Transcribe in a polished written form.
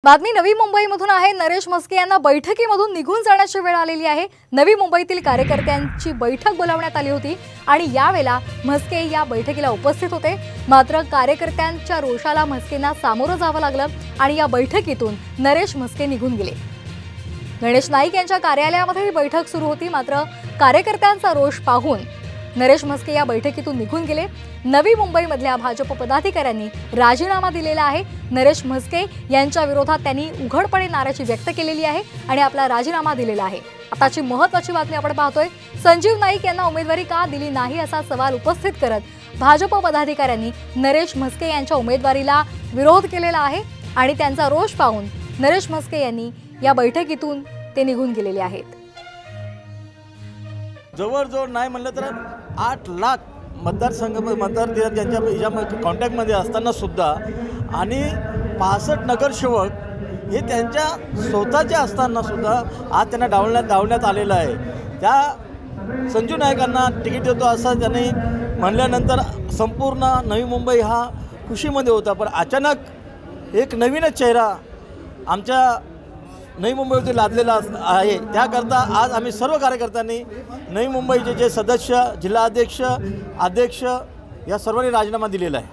बातमी नवी मुंबईमधून आहे। नरेश म्हस्के यांना बैठकीमधून निघून जाण्याची वेळ आलेली आहे। नवी मुंबईतील कार्यकर्त्यांची बैठक बोलावण्यात आली होती आणि यावेळेला म्हस्के या बैठकीला उपस्थित होते। मात्र कार्यकर्त्यांच्या रोषाला म्हस्केंना सामोरं जावं लागलं आणि या बैठकीतून नरेश म्हस्के निघून गेले। गणेश नाईक यांच्या कार्यालयामध्ये ही बैठक सुरू होती। मात्र कार्यकर्त्यांचा रोष पाहून नरेश म्हस्के या बैठकीतून निघून गेले। नवी मुंबईमधल्या भाजप पदाधिकाऱ्यांनी राजीनामा दिलेला आहे। नरेश म्हस्के यांच्या विरोधात त्यांनी उघडपणे नाराजी व्यक्त केलेली आहे आणि आपला राजीनामा दिलेला आहे। आताची महत्त्वाची बातमी आपण पाहतोय। संजीव नाईक यांना उमेदवारी का दिली नाही असा सवाल उपस्थित करत भाजप पदाधिकाऱ्यांनी नरेश म्हस्के यांच्या उमेदवारीला विरोध केलेला आहे आणि त्यांचा रोष पाहून नरेश म्हस्के यांनी या बैठकीतून ते निघून गेलेले आहेत। जवळजवळ नाही म्हणलं तर 8 लाख मतदार त्यांच्या कॉन्टॅक्टमध्ये असताना सुद्धा आणि 65 नगरसेवक हे त्यांच्या स्वतःचे असताना सुद्धा आज त्यांना डावण्यात आलेलं आहे। त्या संजू नाईकांना तिकीट देतो असं त्यांनी म्हणल्यानंतर संपूर्ण नवी मुंबई हा खुशीमध्ये होता। पण अचानक एक नवीनच चेहरा आमच्या नवी मुंबईमध्ये लादलेला आहे। त्याकरता आज आम्ही सर्व कार्यकर्त्यांनी नवी मुंबईचे जे सदस्य, जिल्हाध्यक्ष, अध्यक्ष या सर्वांनी राजीनामा दिलेला आहे।